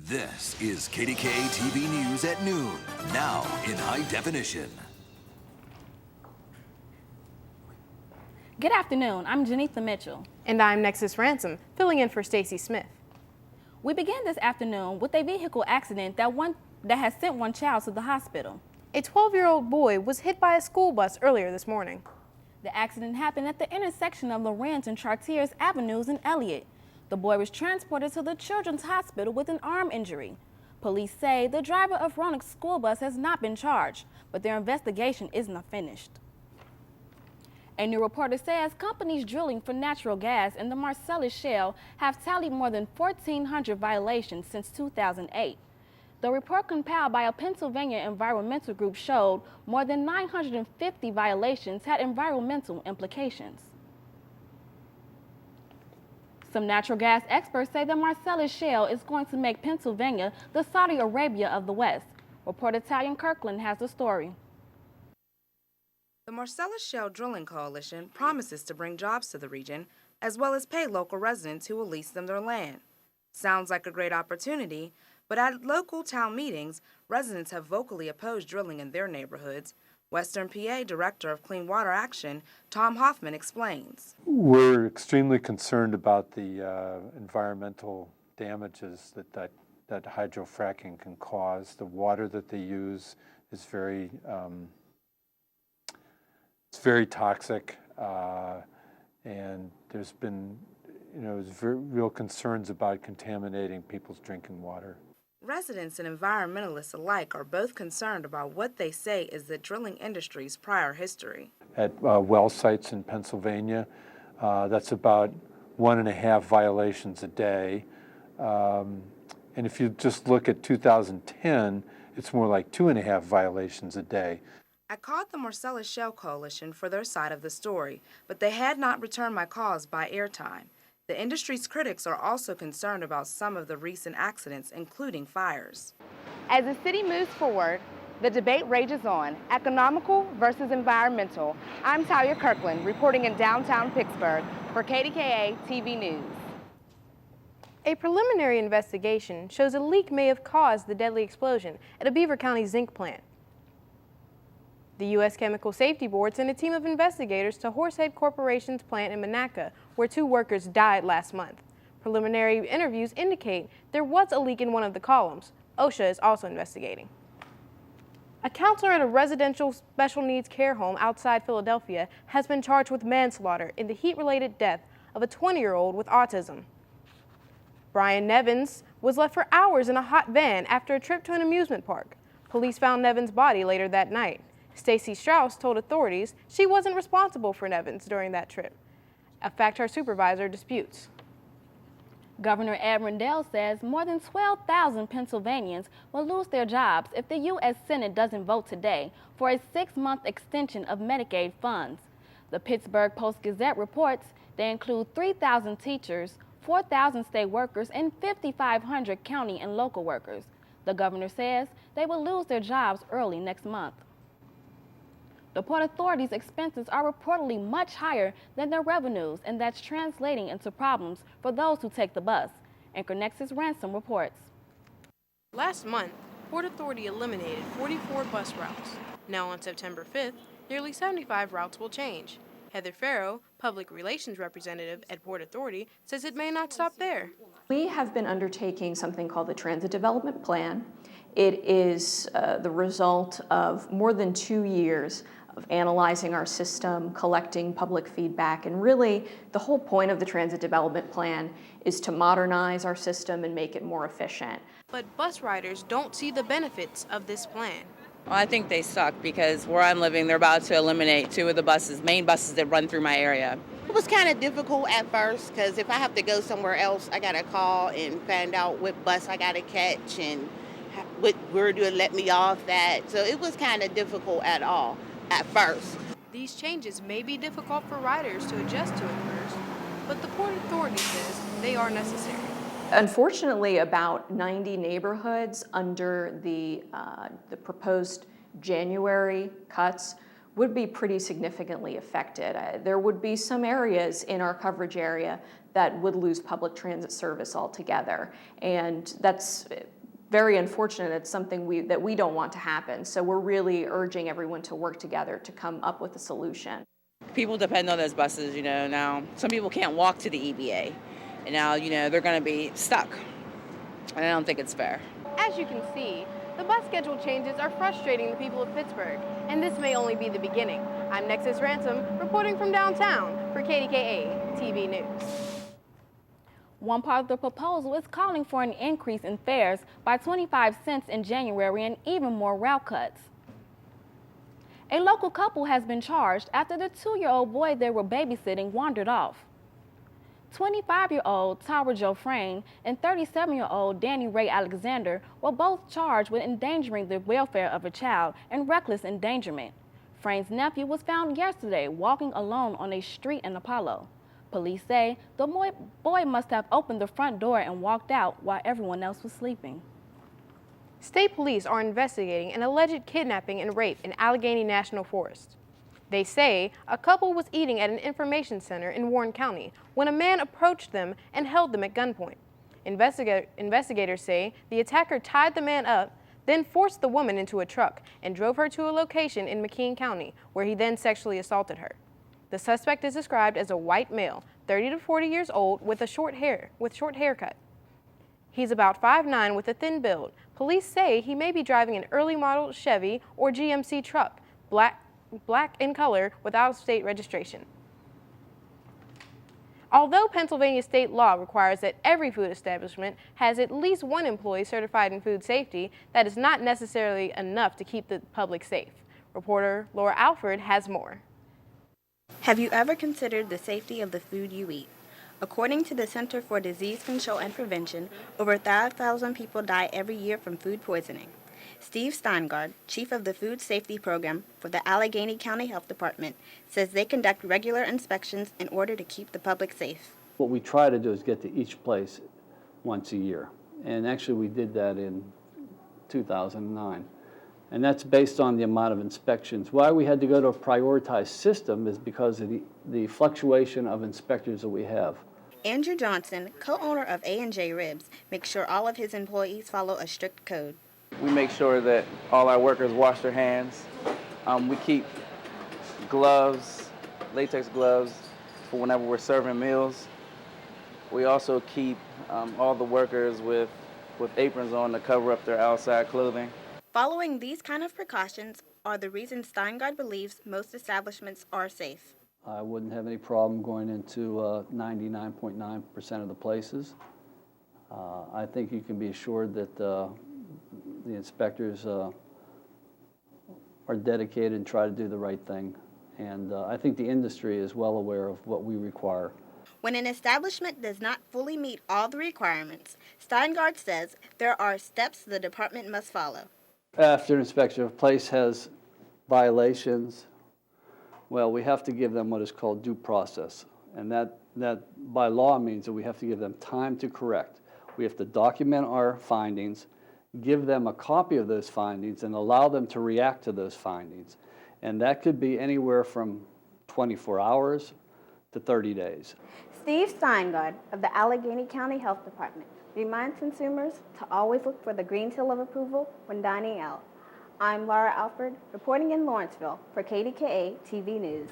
This is KDKA-TV News at noon, now in high definition. Good afternoon, I'm Janitha Mitchell. And I'm Nexus Ransom, filling in for Stacy Smith. We began this afternoon with a vehicle accident that has sent one child to the hospital. A 12-year-old boy was hit by a school bus earlier this morning. The accident happened at the intersection of Lorenz and Chartiers Avenues in Elliott. The boy was transported to the Children's Hospital with an arm injury. Police say the driver of Ronek's school bus has not been charged, but their investigation isn't finished. A new report says companies drilling for natural gas in the Marcellus Shale have tallied more than 1,400 violations since 2008. The report compiled by a Pennsylvania environmental group showed more than 950 violations had environmental implications. Some natural gas experts say the Marcellus Shale is going to make Pennsylvania the Saudi Arabia of the West. Reporter Talian Kirkland has the story. The Marcellus Shale Drilling Coalition promises to bring jobs to the region, as well as pay local residents who will lease them their land. Sounds like a great opportunity, but at local town meetings, residents have vocally opposed drilling in their neighborhoods. Western PA Director of Clean Water Action, Tom Hoffman, explains. We're extremely concerned about the environmental damages that hydrofracking can cause. The water that they use is very toxic, and there's been real concerns about contaminating people's drinking water. Residents and environmentalists alike are both concerned about what they say is the drilling industry's prior history. At well sites in Pennsylvania, that's about 1.5 violations a day. And if you just look at 2010, it's more like 2.5 violations a day. I called the Marcellus Shale Coalition for their side of the story, but they had not returned my calls by airtime. The industry's critics are also concerned about some of the recent accidents, including fires. As the city moves forward, the debate rages on, economical versus environmental. I'm Talia Kirkland, reporting in downtown Pittsburgh for KDKA-TV News. A preliminary investigation shows a leak may have caused the deadly explosion at a Beaver County zinc plant. The U.S. Chemical Safety Board sent a team of investigators to Horsehead Corporation's plant in Monaca, where 2 workers died last month. Preliminary interviews indicate there was a leak in one of the columns. OSHA is also investigating. A counselor at a residential special needs care home outside Philadelphia has been charged with manslaughter in the heat-related death of a 20-year-old with autism. Brian Nevins was left for hours in a hot van after a trip to an amusement park. Police found Nevins' body later that night. Stacy Strauss told authorities she wasn't responsible for Nevins during that trip, a fact her supervisor disputes. Governor Ed Rendell says more than 12,000 Pennsylvanians will lose their jobs if the U.S. Senate doesn't vote today for a 6-month extension of Medicaid funds. The Pittsburgh Post-Gazette reports they include 3,000 teachers, 4,000 state workers, and 5,500 county and local workers. The governor says they will lose their jobs early next month. The Port Authority's expenses are reportedly much higher than their revenues, and that's translating into problems for those who take the bus. Anchor Nexus Ransom reports. Last month, Port Authority eliminated 44 bus routes. Now on September 5th, nearly 75 routes will change. Heather Farrow, public relations representative at Port Authority, says it may not stop there. We have been undertaking something called the Transit Development Plan. It is the result of more than 2 years of analyzing our system, collecting public feedback, and really the whole point of the Transit Development Plan is to modernize our system and make it more efficient. But bus riders don't see the benefits of this plan. Well, I think they suck because where I'm living, they're about to eliminate 2 of the main buses that run through my area. It was kind of difficult at first because if I have to go somewhere else, I got to call and find out what bus I got to catch and where do it let me off at. So it was kind of difficult at first. These changes may be difficult for riders to adjust to at first, but the Port Authority says they are necessary. Unfortunately, about 90 neighborhoods under the proposed January cuts would be pretty significantly affected. There would be some areas in our coverage area that would lose public transit service altogether, and that's very unfortunate. It's something that we don't want to happen. So we're really urging everyone to work together to come up with a solution. People depend on those buses, now some people can't walk to the EBA, and now, they're going to be stuck, and I don't think it's fair. As you can see, the bus schedule changes are frustrating the people of Pittsburgh, and this may only be the beginning. I'm Nexus Ransom, reporting from downtown for KDKA-TV News. One part of the proposal is calling for an increase in fares by 25 cents in January and even more route cuts. A local couple has been charged after the 2-year-old boy they were babysitting wandered off. 25-year-old Tara Jo Frayne and 37-year-old Danny Ray Alexander were both charged with endangering the welfare of a child and reckless endangerment. Frayne's nephew was found yesterday walking alone on a street in Apollo. Police say the boy must have opened the front door and walked out while everyone else was sleeping. State police are investigating an alleged kidnapping and rape in Allegheny National Forest. They say a couple was eating at an information center in Warren County when a man approached them and held them at gunpoint. Investigators say the attacker tied the man up, then forced the woman into a truck and drove her to a location in McKean County, where he then sexually assaulted her. The suspect is described as a white male, 30 to 40 years old, with short haircut. He's about 5'9" with a thin build. Police say he may be driving an early model Chevy or GMC truck, black in color with out-of-state registration. Although Pennsylvania state law requires that every food establishment has at least one employee certified in food safety, that is not necessarily enough to keep the public safe. Reporter Laura Alford has more. Have you ever considered the safety of the food you eat? According to the Center for Disease Control and Prevention, over 5,000 people die every year from food poisoning. Steve Steingard, chief of the Food Safety Program for the Allegheny County Health Department, says they conduct regular inspections in order to keep the public safe. What we try to do is get to each place once a year. And actually we did that in 2009. And that's based on the amount of inspections. Why we had to go to a prioritized system is because of the fluctuation of inspectors that we have. Andrew Johnson, co-owner of A&J Ribs, makes sure all of his employees follow a strict code. We make sure that all our workers wash their hands. We keep gloves, latex gloves, for whenever we're serving meals. We also keep all the workers with aprons on to cover up their outside clothing. Following these kind of precautions are the reasons Steingard believes most establishments are safe. I wouldn't have any problem going into 99.9% of the places. I think you can be assured that the inspectors are dedicated and try to do the right thing. And I think the industry is well aware of what we require. When an establishment does not fully meet all the requirements, Steingard says there are steps the department must follow. After an inspection, if a place has violations, well, we have to give them what is called due process. And that by law means that we have to give them time to correct. We have to document our findings, give them a copy of those findings, and allow them to react to those findings. And that could be anywhere from 24 hours to 30 days. Steve Steingard of the Allegheny County Health Department reminds consumers to always look for the green seal of approval when dining out. I'm Laura Alford, reporting in Lawrenceville for KDKA-TV News.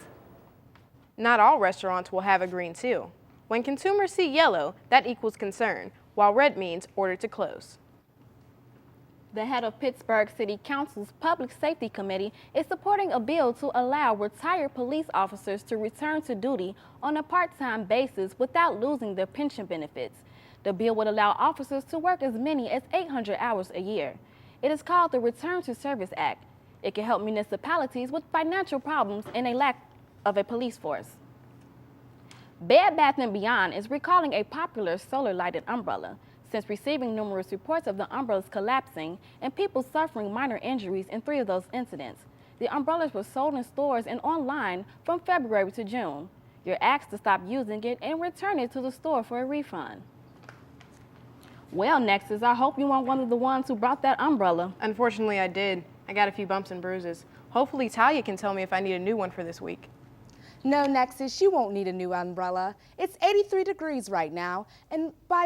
Not all restaurants will have a green seal. When consumers see yellow, that equals concern, while red means order to close. The head of Pittsburgh City Council's Public Safety Committee is supporting a bill to allow retired police officers to return to duty on a part-time basis without losing their pension benefits. The bill would allow officers to work as many as 800 hours a year. It is called the Return to Service Act. It can help municipalities with financial problems and a lack of a police force. Bed Bath & Beyond is recalling a popular solar-lighted umbrella. Since receiving numerous reports of the umbrellas collapsing and people suffering minor injuries in 3 of those incidents, the umbrellas were sold in stores and online from February to June. You're asked to stop using it and return it to the store for a refund. Well, Nexus, I hope you weren't one of the ones who brought that umbrella. Unfortunately, I did. I got a few bumps and bruises. Hopefully Talia can tell me if I need a new one for this week. No, Nexus, you won't need a new umbrella. It's 83 degrees right now, and by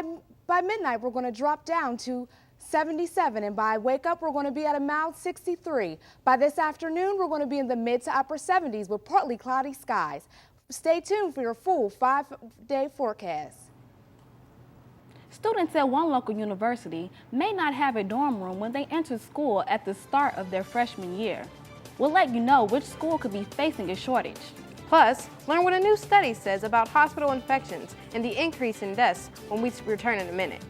midnight we're going to drop down to 77, and by wake up we're going to be at a mild 63. By this afternoon we're going to be in the mid to upper 70s with partly cloudy skies. Stay tuned for your full 5-day forecast. Students at one local university may not have a dorm room when they enter school at the start of their freshman year. We'll let you know which school could be facing a shortage. Plus, learn what a new study says about hospital infections and the increase in deaths when we return in a minute.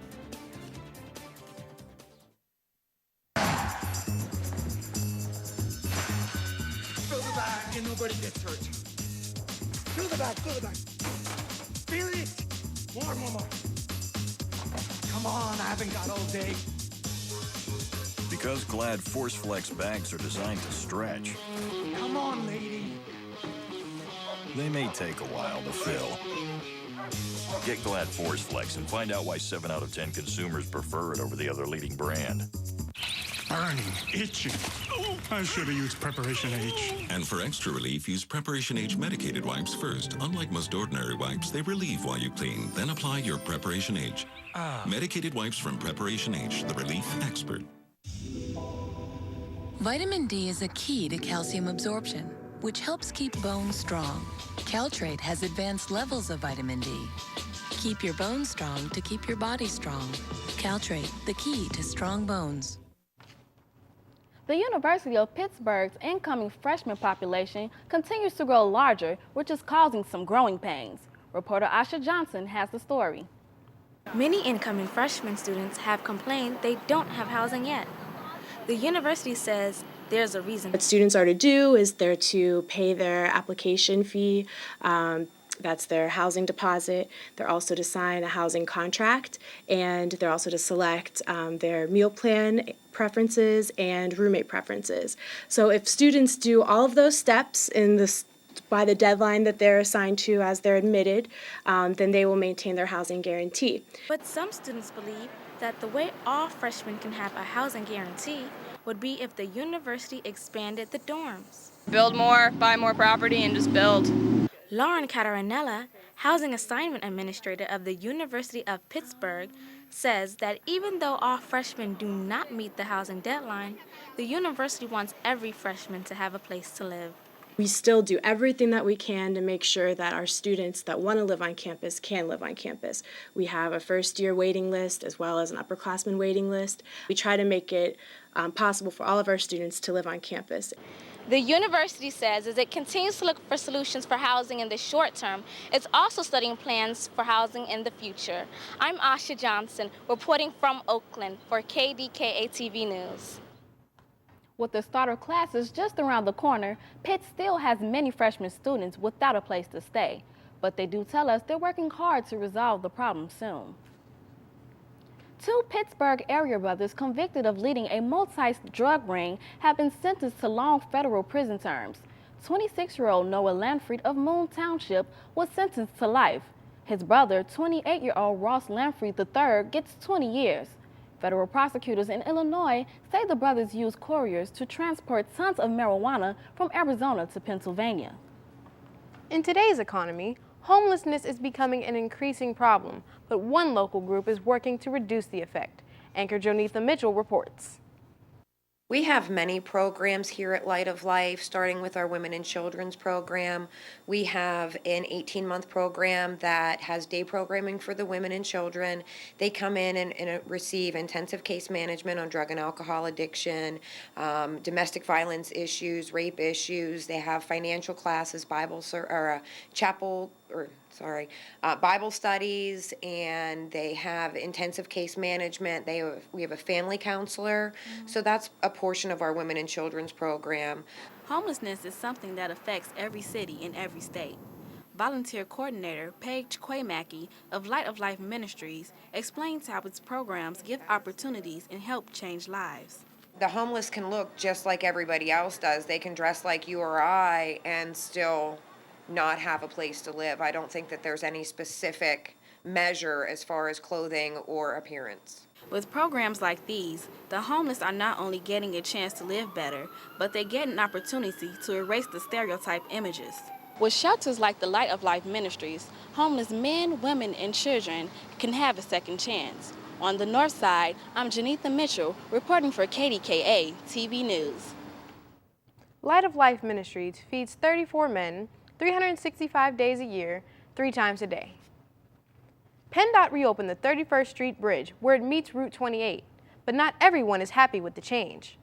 Fill the bag and nobody gets hurt. Fill the bag, fill the bag. Fill it! More. Come on, I haven't got all day. Because Glad Force Flex bags are designed to stretch, Come on, lady. they may take a while to fill. Get Glad Force Flex and find out why 7 out of 10 consumers prefer it over the other leading brand. Burning, itching. I should have used Preparation H. And for extra relief, use Preparation H medicated wipes first. Unlike most ordinary wipes, they relieve while you clean. Then apply your Preparation H. Medicated wipes from Preparation H, the relief expert. Vitamin D is a key to calcium absorption, which helps keep bones strong. Caltrate has advanced levels of vitamin D. Keep your bones strong to keep your body strong. Caltrate, the key to strong bones. The University of Pittsburgh's incoming freshman population continues to grow larger, which is causing some growing pains. Reporter Asha Johnson has the story. Many incoming freshman students have complained they don't have housing yet. The university says there's a reason. What students are to do is they're to pay their application fee. That's their housing deposit. They're also to sign a housing contract, and they're also to select their meal plan preferences and roommate preferences. So if students do all of those steps by the deadline that they're assigned to as they're admitted, then they will maintain their housing guarantee. But some students believe that the way all freshmen can have a housing guarantee would be if the university expanded the dorms. Build more, buy more property, and just build. Lauren Catarinella, Housing Assignment Administrator of the University of Pittsburgh, says that even though all freshmen do not meet the housing deadline, the university wants every freshman to have a place to live. We still do everything that we can to make sure that our students that want to live on campus can live on campus. We have a first-year waiting list as well as an upperclassman waiting list. We try to make it possible for all of our students to live on campus. The university says as it continues to look for solutions for housing in the short term, it's also studying plans for housing in the future. I'm Asha Johnson, reporting from Oakland for KDKA-TV News. With the starter classes just around the corner, Pitt still has many freshman students without a place to stay. But they do tell us they're working hard to resolve the problem soon. 2 Pittsburgh area brothers convicted of leading a multi-drug ring have been sentenced to long federal prison terms. 26-year-old Noah Lanfried of Moon Township was sentenced to life. His brother, 28-year-old Ross Lanfried III, gets 20 years. Federal prosecutors in Illinois say the brothers used couriers to transport tons of marijuana from Arizona to Pennsylvania. In today's economy, homelessness is becoming an increasing problem, but one local group is working to reduce the effect. Anchor Jonitha Mitchell reports. We have many programs here at Light of Life, starting with our Women and Children's program. We have an 18-month program that has day programming for the women and children. They come in and receive intensive case management on drug and alcohol addiction, domestic violence issues, rape issues. They have financial classes, Bible studies, and they have intensive case management. We have a family counselor. So that's a portion of our Women and Children's program. Homelessness is something that affects every city in every state. Volunteer coordinator Paige Quaymacki of Light of Life Ministries explains how its programs give opportunities and help change lives. The homeless can look just like everybody else does. They can dress like you or I and still not have a place to live. I don't think that there's any specific measure as far as clothing or appearance. With programs like these, the homeless are not only getting a chance to live better, but they get an opportunity to erase the stereotype images. With shelters like the Light of Life Ministries, homeless men, women, and children can have a second chance. On the north side, I'm Janitha Mitchell, reporting for KDKA-TV News. Light of Life Ministries feeds 34 men 365 days a year, 3 times a day. PennDOT reopened the 31st Street Bridge where it meets Route 28, but not everyone is happy with the change.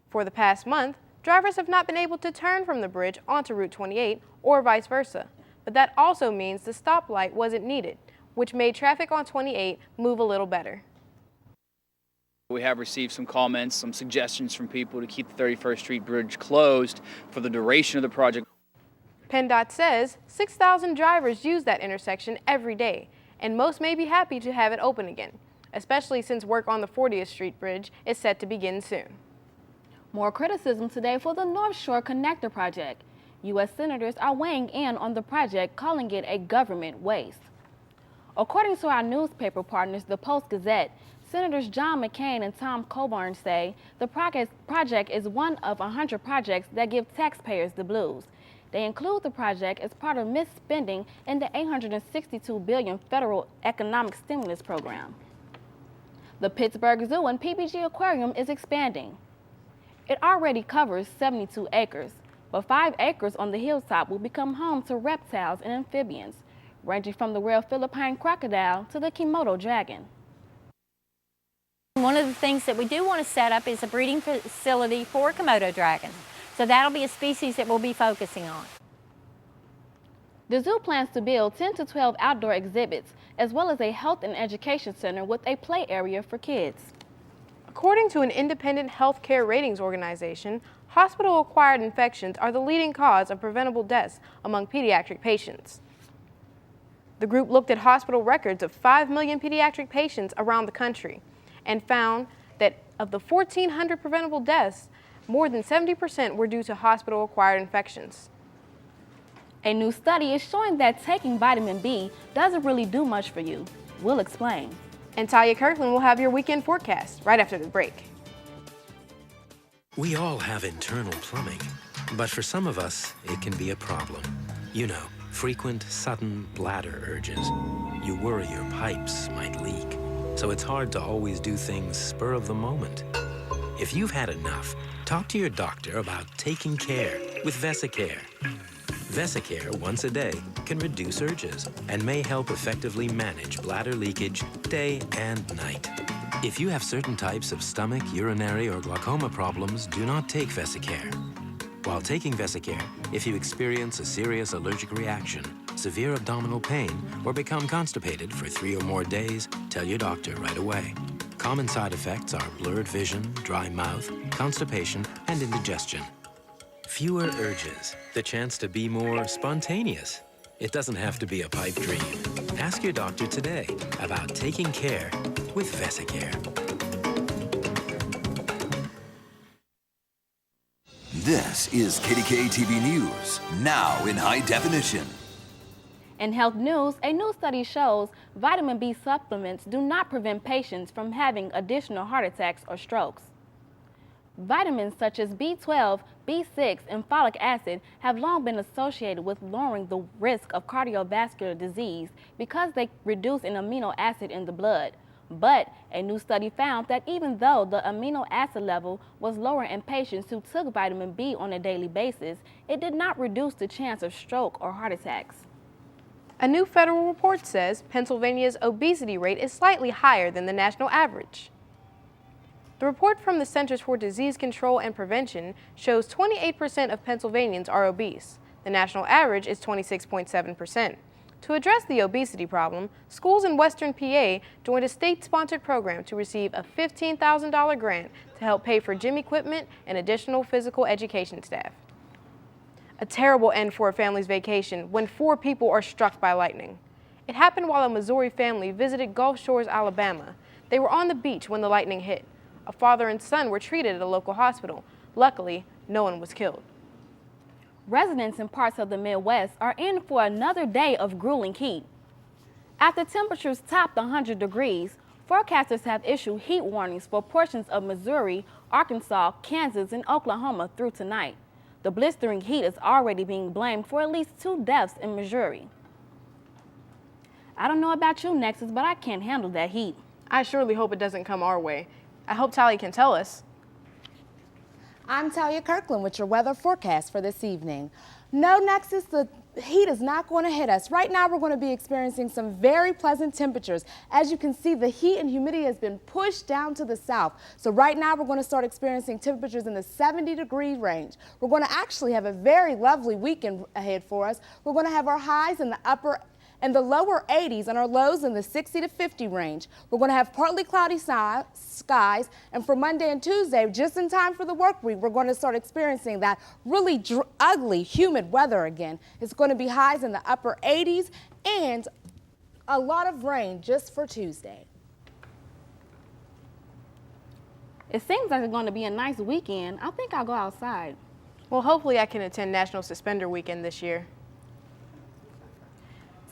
For the past month, drivers have not been able to turn from the bridge onto Route 28 or vice versa, but that also means the stoplight wasn't needed, which made traffic on 28 move a little better. We have received some comments, some suggestions from people to keep the 31st Street Bridge closed for the duration of the project. PennDOT says 6,000 drivers use that intersection every day, and most may be happy to have it open again, especially since work on the 40th Street Bridge is set to begin soon. More criticism today for the North Shore Connector project. U.S. senators are weighing in on the project, calling it a government waste. According to our newspaper partners, the Post-Gazette, Senators John McCain and Tom Coburn say the project is one of 100 projects that give taxpayers the blues. They include the project as part of misspending in the $862 billion federal economic stimulus program. The Pittsburgh Zoo and PBG Aquarium is expanding. It already covers 72 acres, but 5 acres on the hilltop will become home to reptiles and amphibians, ranging from the rare Philippine crocodile to the Komodo dragon. One of the things that we do want to set up is a breeding facility for Komodo dragons. So that'll be a species that we'll be focusing on. The zoo plans to build 10 to 12 outdoor exhibits, as well as a health and education center with a play area for kids. According to an independent healthcare ratings organization, hospital-acquired infections are the leading cause of preventable deaths among pediatric patients. The group looked at hospital records of 5 million pediatric patients around the country and found that of the 1,400 preventable deaths, more than 70% were due to hospital-acquired infections. A new study is showing that taking vitamin B doesn't really do much for you. We'll explain. And Talia Kirkland will have your weekend forecast right after the break. We all have internal plumbing, but for some of us, it can be a problem. You know, frequent, sudden bladder urges. You worry your pipes might leak, so it's hard to always do things spur of the moment. If you've had enough, talk to your doctor about taking care with Vesicare. Vesicare once a day can reduce urges and may help effectively manage bladder leakage day and night. If you have certain types of stomach, urinary, or glaucoma problems, do not take Vesicare. While taking Vesicare, if you experience a serious allergic reaction, severe abdominal pain, or become constipated for 3 or more days, tell your doctor right away. Common side effects are blurred vision, dry mouth, constipation, and indigestion. Fewer urges, the chance to be more spontaneous. It doesn't have to be a pipe dream. Ask your doctor today about taking care with Vesicare. This is KDKA-TV News, now in high definition. In health news, a new study shows vitamin B supplements do not prevent patients from having additional heart attacks or strokes. Vitamins such as B12, B6, and folic acid have long been associated with lowering the risk of cardiovascular disease because they reduce an amino acid in the blood. But a new study found that even though the amino acid level was lower in patients who took vitamin B on a daily basis, it did not reduce the chance of stroke or heart attacks. A new federal report says Pennsylvania's obesity rate is slightly higher than the national average. The report from the Centers for Disease Control and Prevention shows 28% of Pennsylvanians are obese. The national average is 26.7%. To address the obesity problem, schools in Western PA joined a state-sponsored program to receive a $15,000 grant to help pay for gym equipment and additional physical education staff. A terrible end for a family's vacation when 4 people are struck by lightning. It happened while a Missouri family visited Gulf Shores, Alabama. They were on the beach when the lightning hit. A father and son were treated at a local hospital. Luckily, no one was killed. Residents in parts of the Midwest are in for another day of grueling heat. After temperatures topped 100 degrees, Forecasters have issued heat warnings for portions of Missouri, Arkansas, Kansas, and Oklahoma through tonight. The blistering heat is already being blamed for at least 2 deaths in Missouri. I don't know about you, Nexus, but I can't handle that heat. I surely hope it doesn't come our way. I hope Talia can tell us. I'm Talia Kirkland with your weather forecast for this evening. No, Nexus, the heat is not going to hit us. Right now, we're going to be experiencing some very pleasant temperatures. As you can see, the heat and humidity has been pushed down to the south. So right now, we're going to start experiencing temperatures in the 70-degree range. We're going to actually have a very lovely weekend ahead for us. We're going to have our highs in the lower 80s and our lows in the 60 to 50 range. We're going to have partly cloudy skies, and for Monday and Tuesday, just in time for the work week, we're going to start experiencing that really ugly, humid weather again. It's going to be highs in the upper 80s and a lot of rain just for Tuesday. It seems like it's going to be a nice weekend. I think I'll go outside. Well, hopefully I can attend National Suspender Weekend this year.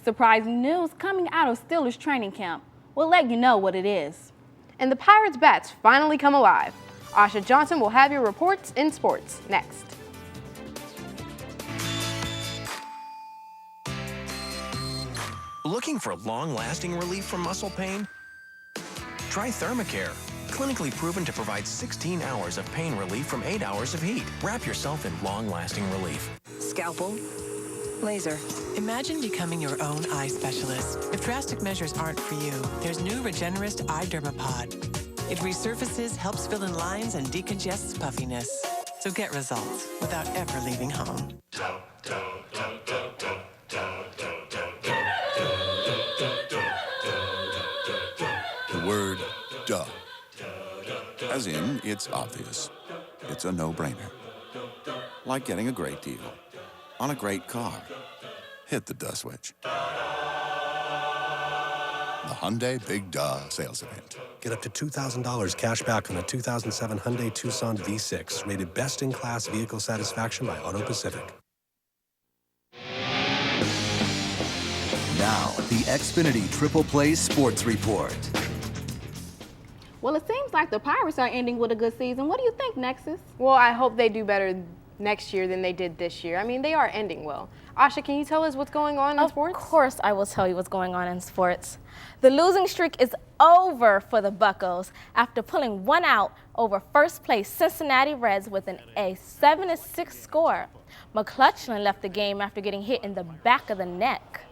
Surprising news coming out of Steelers training camp. We'll let you know what it is. And the Pirates bats finally come alive. Asha Johnson will have your reports in sports next. Looking for long-lasting relief from muscle pain? Try Thermacare. Clinically proven to provide 16 hours of pain relief from 8 hours of heat. Wrap yourself in long-lasting relief. Scalpel. Laser. Imagine becoming your own eye specialist. If drastic measures aren't for you, there's new Regenerist Eye Dermapod. It resurfaces, helps fill in lines, and decongests puffiness. So get results without ever leaving home. The word duh. As in, it's obvious. It's a no-brainer. Like getting a great deal on a great car. Hit the duh switch. The Hyundai Big Duh sales event. Get up to $2,000 cash back on a 2007 Hyundai Tucson V6, rated best-in-class vehicle satisfaction by Auto Pacific. Now, the Xfinity Triple Play Sports Report. Well, it seems like the Pirates are ending with a good season. What do you think, Nexus? Well, I hope they do better next year than they did this year. I mean, they are ending well. Asha, can you tell us what's going on in sports? Of course I will tell you what's going on in sports. The losing streak is over for the Buccos after pulling one out over first place Cincinnati Reds with a 7-6 score. McClutchlin left the game after getting hit in the back of the neck.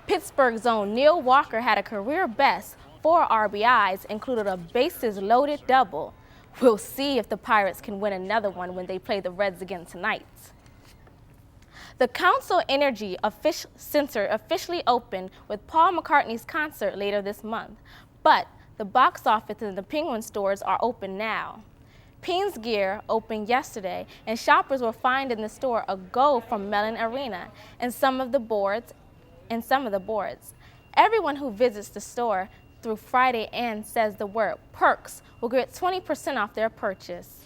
Pittsburgh's own Neil Walker had a career best 4 RBIs, included a bases-loaded double. We'll see if the Pirates can win another one when they play the Reds again tonight. The Council Energy Center officially opened with Paul McCartney's concert later this month, but the box office and the Penguin stores are open now. Peen's Gear opened yesterday, and shoppers will find in the store a Go from Mellon Arena and some of the boards. Everyone who visits the store through Friday and says the word perks will get 20% off their purchase.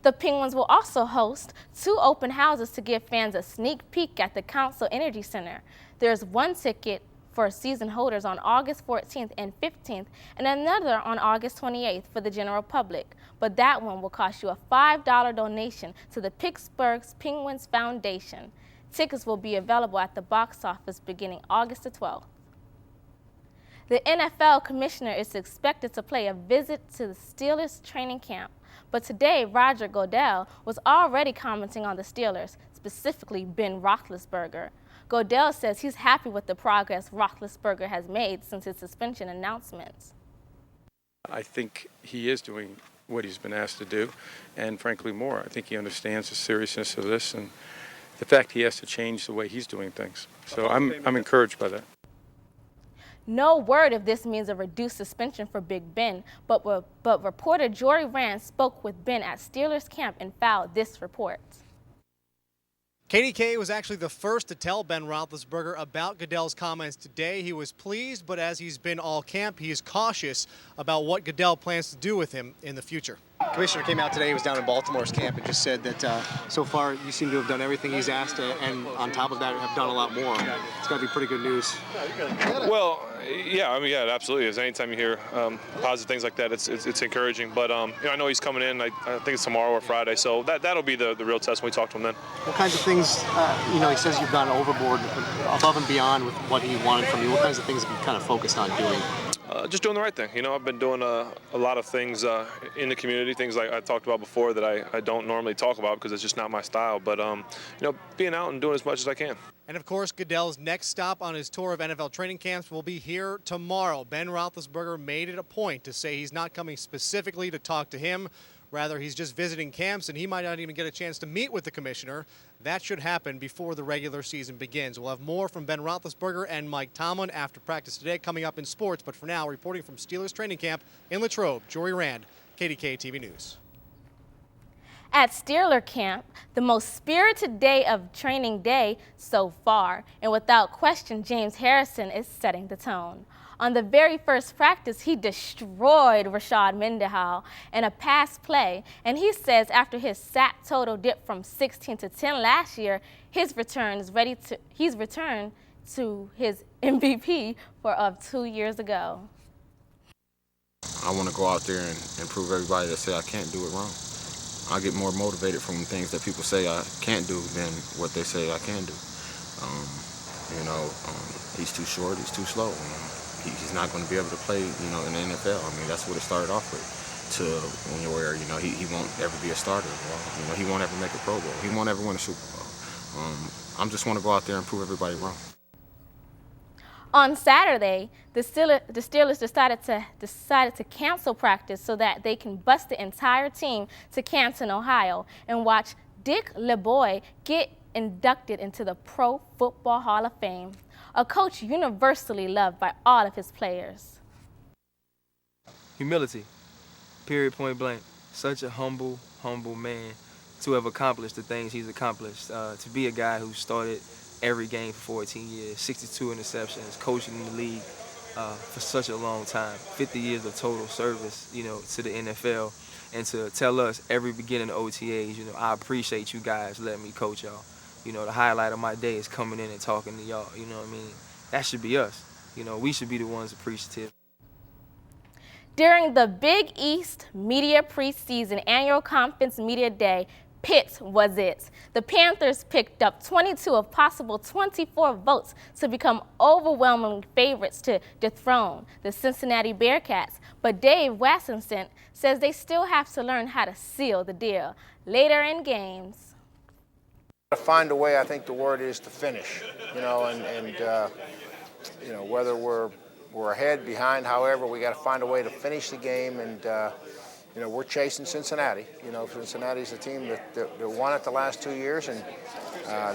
The Penguins will also host 2 open houses to give fans a sneak peek at the Council Energy Center. There's 1 ticket for season holders on August 14th and 15th, and another on August 28th for the general public. But that one will cost you a $5 donation to the Pittsburgh Penguins Foundation. Tickets will be available at the box office beginning August the 12th. The NFL commissioner is expected to pay a visit to the Steelers training camp. But today, Roger Goodell was already commenting on the Steelers, specifically Ben Roethlisberger. Goodell says he's happy with the progress Roethlisberger has made since his suspension announcements. I think he is doing what he's been asked to do, and frankly more. I think he understands the seriousness of this and the fact he has to change the way he's doing things. So I'm encouraged by that. No word if this means a reduced suspension for Big Ben, but reporter Jory Rand spoke with Ben at Steelers camp and filed this report. KDKA was actually the first to tell Ben Roethlisberger about Goodell's comments today. He was pleased, but as he's been all camp, he is cautious about what Goodell plans to do with him in the future. Commissioner came out today, he was down in Baltimore's camp, and just said that so far you seem to have done everything he's asked, and on top of that have done a lot more. It's got to be pretty good news. Well, yeah, it absolutely is. Anytime you hear positive things like that, it's encouraging. But I know he's coming in. I think it's tomorrow or Friday, so that'll be the real test when we talk to him then. What kinds of things, he says you've gone overboard, above and beyond with what he wanted from you. What kinds of things have you kind of focused on doing? Just doing the right thing. I've been doing a lot of things in the community, things like I talked about before that I don't normally talk about because it's just not my style. But, being out and doing as much as I can. And, of course, Goodell's next stop on his tour of NFL training camps will be here tomorrow. Ben Roethlisberger made it a point to say he's not coming specifically to talk to him. Rather, he's just visiting camps, and he might not even get a chance to meet with the commissioner. That should happen before the regular season begins. We'll have more from Ben Roethlisberger and Mike Tomlin after practice today coming up in sports. But for now, reporting from Steelers training camp in Latrobe, Jory Rand, KDKA-TV News. At Steeler camp, the most spirited day of training day so far, and without question, James Harrison is setting the tone. On the very first practice, he destroyed Rashad Mendenhall in a pass play, and he says after his sack total dipped from 16 to 10 last year, he's returned to his MVP of 2 years ago. I want to go out there and prove everybody that say I can't do it wrong. I get more motivated from things that people say I can't do than what they say I can do. He's too short, he's too slow. He's not going to be able to play, in the NFL. That's what it started off with. Where he won't ever be a starter. He won't ever make a Pro Bowl. He won't ever win a Super Bowl. I just want to go out there and prove everybody wrong. On Saturday, the Steelers decided to cancel practice so that they can bus the entire team to Canton, Ohio, and watch Dick LeBoy get inducted into the Pro Football Hall of Fame, a coach universally loved by all of his players. Humility, period, point blank. Such a humble man to have accomplished the things he's accomplished. To be a guy who started every game for 14 years, 62 interceptions, coaching in the league for such a long time, 50 years of total service, to the NFL, and to tell us every beginning of OTAs, I appreciate you guys letting me coach y'all. The highlight of my day is coming in and talking to y'all, That should be us. We should be the ones appreciative. During the Big East Media Preseason Annual Conference Media Day, Pitt was it. The Panthers picked up 22 of possible 24 votes to become overwhelming favorites to dethrone the Cincinnati Bearcats. But Dave Wassenson says they still have to learn how to seal the deal later in games. To find a way, I think the word is to finish, whether we're ahead, behind, however, we got to find a way to finish the game, and we're chasing Cincinnati. Cincinnati's a team that won it the last 2 years, and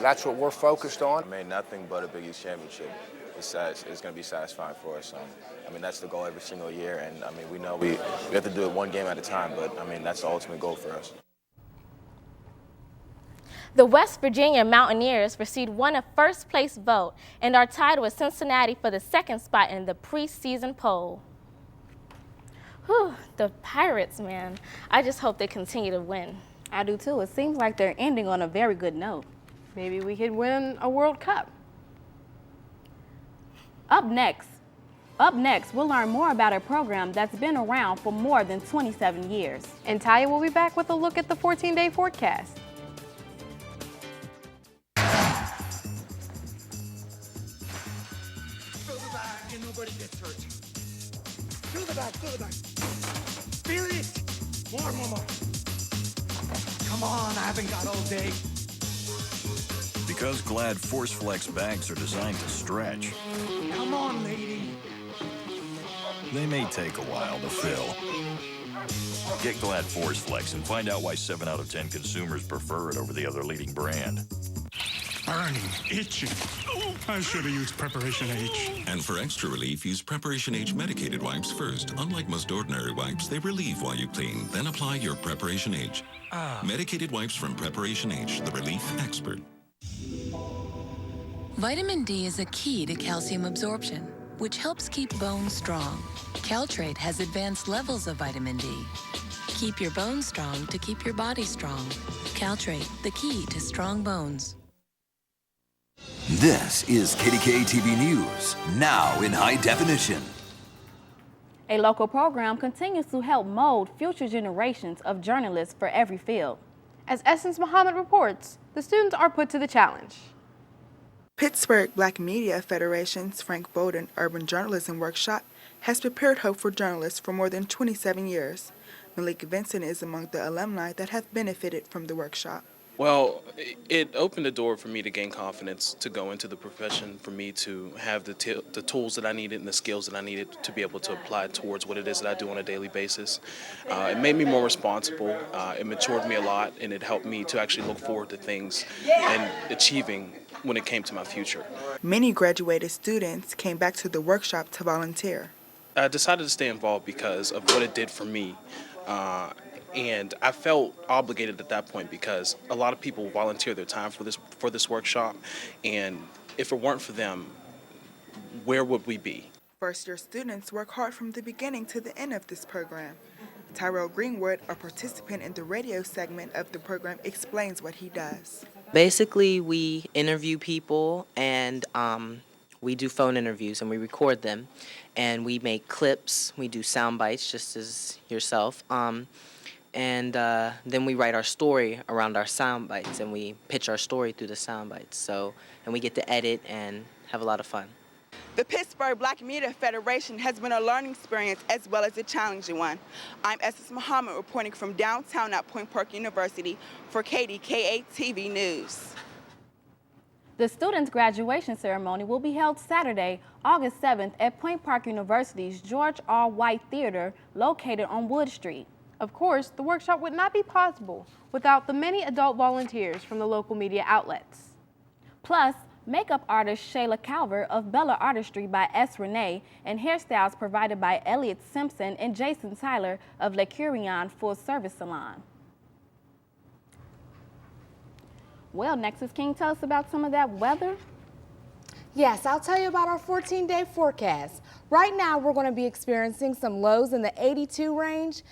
that's what we're focused on. Nothing but a Big East championship is going to be satisfying for us. That's the goal every single year, and we know we have to do it one game at a time, but that's the ultimate goal for us. The West Virginia Mountaineers received a first-place vote and are tied with Cincinnati for the second spot in the preseason poll. Whew, the Pirates, man. I just hope they continue to win. I do too. It seems like they're ending on a very good note. Maybe we could win a World Cup. Up next, we'll learn more about a program that's been around for more than 27 years. And Taya will be back with a look at the 14-day forecast. Nobody gets hurt. Through the back. Feel it. More. Come on, I haven't got all day. Because Glad Force Flex bags are designed to stretch, Come on, lady. they may take a while to fill. Get Glad Force Flex and find out why 7 out of 10 consumers prefer it over the other leading brand. Burning, itching. I should have used Preparation H. And for extra relief, use Preparation H medicated wipes first. Unlike most ordinary wipes, they relieve while you clean. Then apply your Preparation H. Medicated wipes from Preparation H, the relief expert. Vitamin D is a key to calcium absorption, which helps keep bones strong. Caltrate has advanced levels of vitamin D. Keep your bones strong to keep your body strong. Caltrate, the key to strong bones. This is KDKA-TV News, now in high definition. A local program continues to help mold future generations of journalists for every field. As Essence Muhammad reports, the students are put to the challenge. Pittsburgh Black Media Federation's Frank Bolden Urban Journalism Workshop has prepared hope for journalists for more than 27 years. Malik Vincent is among the alumni that have benefited from the workshop. Well, it opened the door for me to gain confidence to go into the profession, for me to have the tools that I needed and the skills that I needed to be able to apply towards what it is that I do on a daily basis. It made me more responsible, it matured me a lot, and it helped me to actually look forward to things and achieving when it came to my future. Many graduated students came back to the workshop to volunteer. I decided to stay involved because of what it did for me. And I felt obligated at that point because a lot of people volunteer their time for this workshop, and if it weren't for them, where would we be? First-year students work hard from the beginning to the end of this program. Tyrell Greenwood, a participant in the radio segment of the program, explains what he does. Basically, we interview people, and we do phone interviews, and we record them, and we make clips. We do sound bites, just as yourself. And then we write our story around our sound bites, and we pitch our story through the sound bites. And we get to edit and have a lot of fun. The Pittsburgh Black Media Federation has been a learning experience as well as a challenging one. I'm Essence Muhammad reporting from downtown at Point Park University for KDKA-TV News. The students' graduation ceremony will be held Saturday, August 7th at Point Park University's George R. White Theater located on Wood Street. Of course, the workshop would not be possible without the many adult volunteers from the local media outlets. Plus, makeup artist Shayla Calver of Bella Artistry by S. Renee and hairstyles provided by Elliot Simpson and Jason Tyler of Le Curion Full Service Salon. Well, next is King. Tell us about some of that weather. Yes, I'll tell you about our 14-day forecast. Right now, we're going to be experiencing some lows in the 82 range.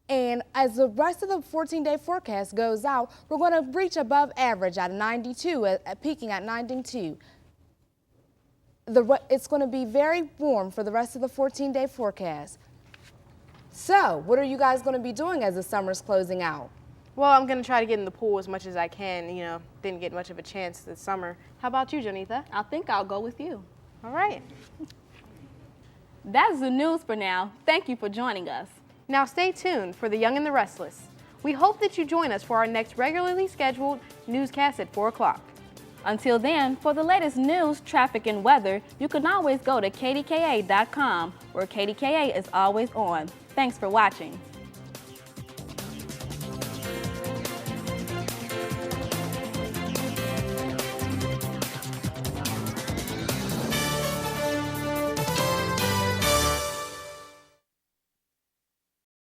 And as the rest of the 14-day forecast goes out, we're going to reach above average at 92, peaking at 92. It's going to be very warm for the rest of the 14-day forecast. So, what are you guys going to be doing as the summer's closing out? Well, I'm going to try to get in the pool as much as I can. You know, didn't get much of a chance this summer. How about you, Janitha? I think I'll go with you. All right. That's the news for now. Thank you for joining us. Now stay tuned for The Young and the Restless. We hope that you join us for our next regularly scheduled newscast at 4 o'clock. Until then, for the latest news, traffic, and weather, you can always go to KDKA.com, where KDKA is always on. Thanks for watching.